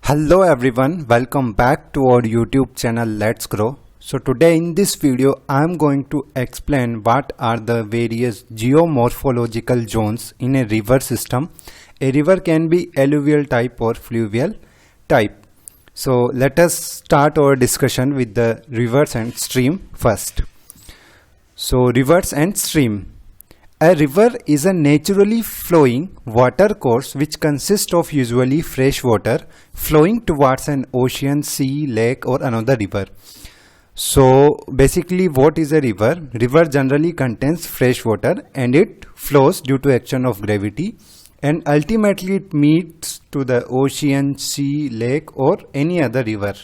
Hello everyone, welcome back to our YouTube channel Let's Grow. So today in this video I am going to explain what are the various geomorphological zones in a river system. A river can be alluvial type or fluvial type. So let us start our discussion with the rivers and stream first. So rivers and stream. A river is a naturally flowing water course which consists of usually fresh water flowing towards an ocean, sea, lake or another river. So basically what is a river? River generally contains fresh water and it flows due to action of gravity and ultimately it meets to the ocean, sea, lake or any other river.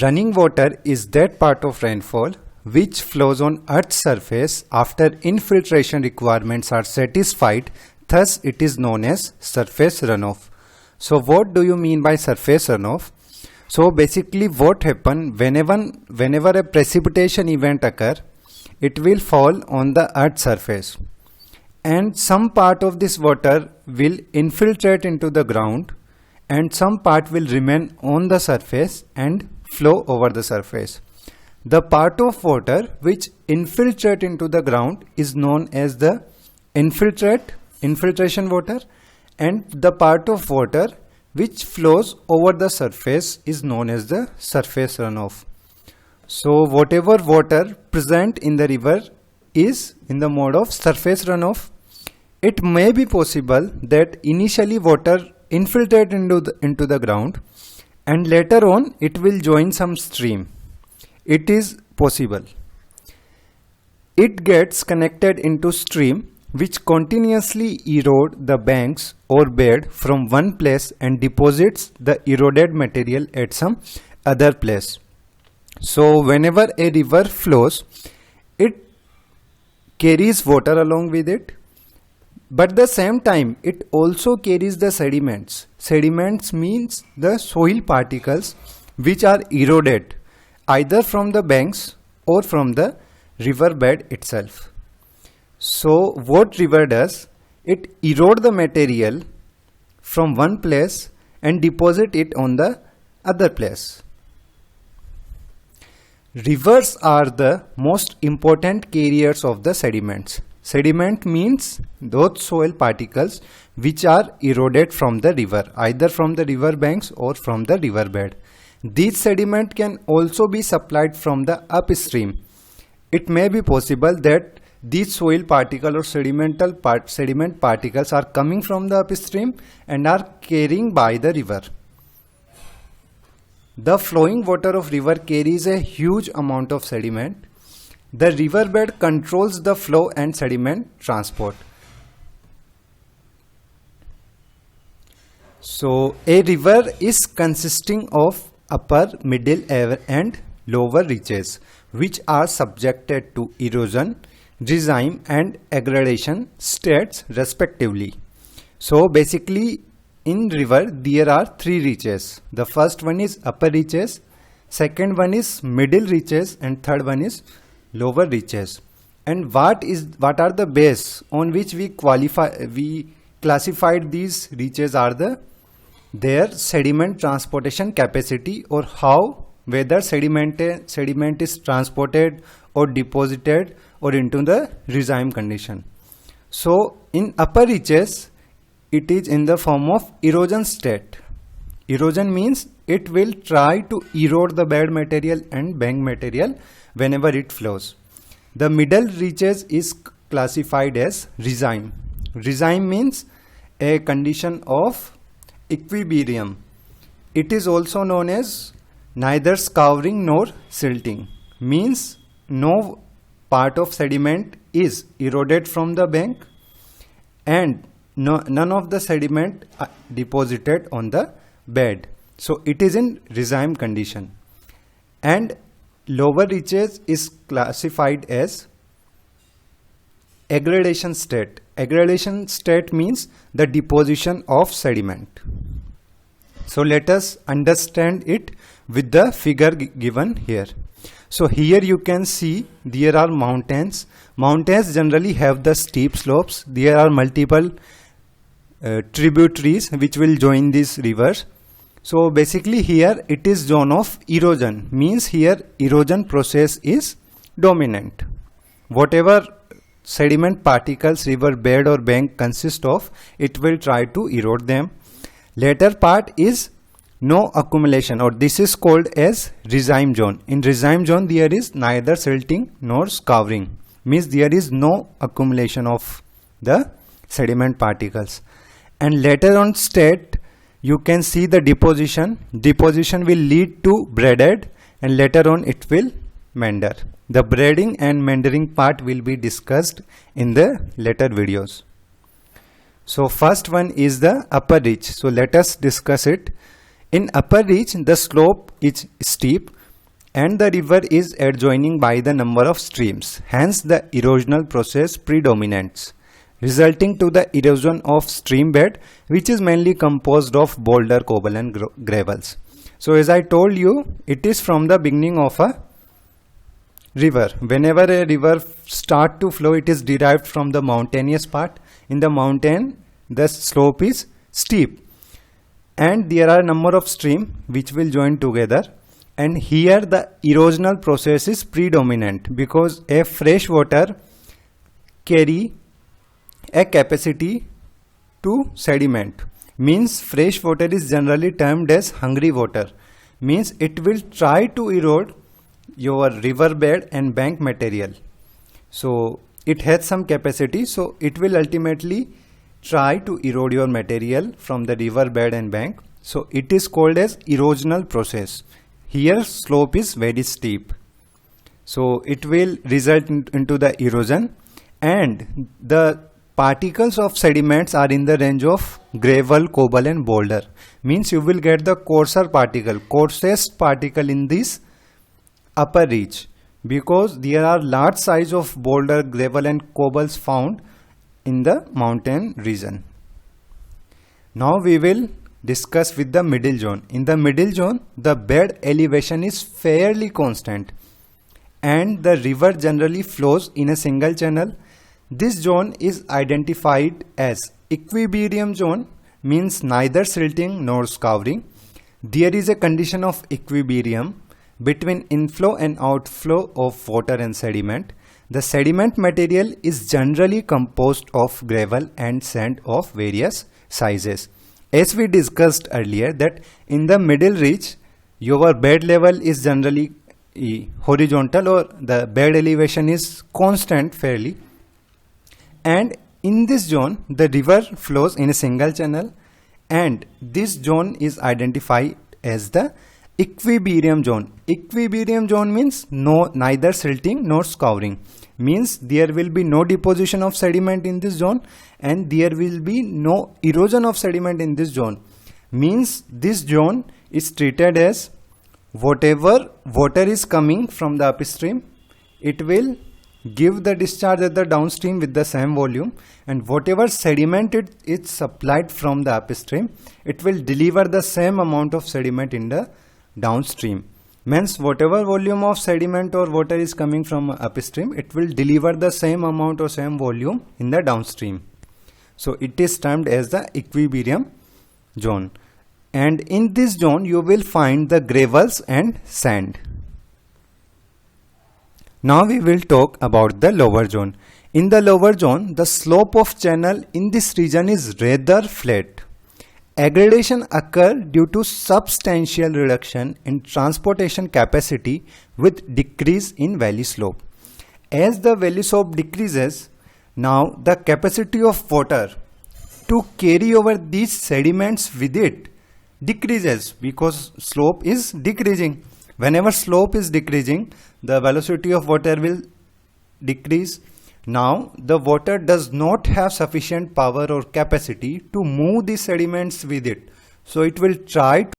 Running water is that part of rainfall which flows on Earth's surface after infiltration requirements are satisfied, thus it is known as surface runoff. So what do you mean by surface runoff? So basically what happens whenever a precipitation event occur, it will fall on the Earth's surface and some part of this water will infiltrate into the ground and some part will remain on the surface and flow over the surface. The part of water which infiltrate into the ground is known as the infiltration water, and the part of water which flows over the surface is known as the surface runoff. So whatever water present in the river is in the mode of surface runoff. It may be possible that initially water infiltrate into the ground and later on it will join some stream. It is possible. It gets connected into stream which continuously erode the banks or bed from one place and deposits the eroded material at some other place. So whenever a river flows, it carries water along with it, but at the same time it also carries the sediments. Sediments means the soil particles which are eroded either from the banks or from the river bed itself. So what river does? It erode the material from one place and deposit it on the other place. Rivers are the most important carriers of the sediments. Sediment means those soil particles which are eroded from the river, either from the river banks or from the river bed. These sediment can also be supplied from the upstream. It may be possible that these soil particles or sediment particles are coming from the upstream and are carrying by the river. The flowing water of river carries a huge amount of sediment. The riverbed controls the flow and sediment transport. So a river is consisting of upper, middle and lower reaches which are subjected to erosion, regime and aggradation states respectively. So basically in river there are three reaches. The first one is upper reaches, second one is middle reaches and third one is lower reaches. And what are the base on which we classified these reaches are their sediment transportation capacity, or whether sediment is transported or deposited or into the regime condition. So in upper reaches it is in the form of erosion state. Erosion means it will try to erode the bed material and bank material whenever it flows. The middle reaches is classified as regime. Regime means a condition of equilibrium. It is also known as neither scouring nor silting, means no part of sediment is eroded from the bank and none of the sediment deposited on the bed. So it is in regime condition. And lower reaches is classified as aggradation state. Aggradation state means the deposition of sediment. So let us understand it with the figure given here. So here you can see there are mountains. Mountains generally have the steep slopes. There are multiple tributaries which will join these rivers. So basically here it is zone of erosion, means here erosion process is dominant. Whatever sediment particles river bed or bank consist of, it will try to erode them. Later part is no accumulation, or this is called as resize zone. In resize zone there is neither silting nor scouring, means there is no accumulation of the sediment particles. And later on state you can see the deposition. Deposition will lead to braided and later on it will meander. The braiding and meandering part will be discussed in the later videos. So first one is the upper reach. So let us discuss it. In upper reach the slope is steep and the river is adjoining by the number of streams. Hence the erosional process predominates, resulting to the erosion of stream bed, which is mainly composed of boulder, cobble and gravels. So as I told you, it is from the beginning of a river. Whenever a river start to flow, it is derived from the mountainous part. In the mountain the slope is steep and there are a number of streams which will join together, and here the erosional process is predominant because a fresh water carry a capacity to sediment, means fresh water is generally termed as hungry water, means it will try to erode your riverbed and bank material. So it has some capacity, so it will ultimately try to erode your material from the riverbed and bank. So it is called as erosional process. Here slope is very steep, so it will result into the erosion, and the particles of sediments are in the range of gravel, cobble and boulder, means you will get the coarser particle, coarsest particle in this upper reach, because there are large size of boulder, gravel and cobbles found in the mountain region. Now we will discuss with the middle zone. In the middle zone the bed elevation is fairly constant and the river generally flows in a single channel. This zone is identified as equilibrium zone, means neither silting nor scouring. There is a condition of equilibrium between inflow and outflow of water and sediment. The sediment material is generally composed of gravel and sand of various sizes. As we discussed earlier that in the middle reach your bed level is generally horizontal, or the bed elevation is constant fairly, and in this zone the river flows in a single channel, and this zone is identified as the equilibrium zone. Equilibrium zone means neither silting nor scouring, means there will be no deposition of sediment in this zone and there will be no erosion of sediment in this zone, means this zone is treated as whatever water is coming from the upstream, it will give the discharge at the downstream with the same volume, and whatever sediment it is supplied from the upstream, it will deliver the same amount of sediment in the downstream. Means whatever volume of sediment or water is coming from upstream, it will deliver the same amount or same volume in the downstream. So it is termed as the equilibrium zone, and in this zone you will find the gravels and sand. Now we will talk about the lower zone. In the lower zone the slope of channel in this region is rather flat. Aggradation occurs due to substantial reduction in transportation capacity with decrease in valley slope. As the valley slope decreases, now the capacity of water to carry over these sediments with it decreases because slope is decreasing. Whenever slope is decreasing, the velocity of water will decrease. Now the water does not have sufficient power or capacity to move the sediments with it, so it will try to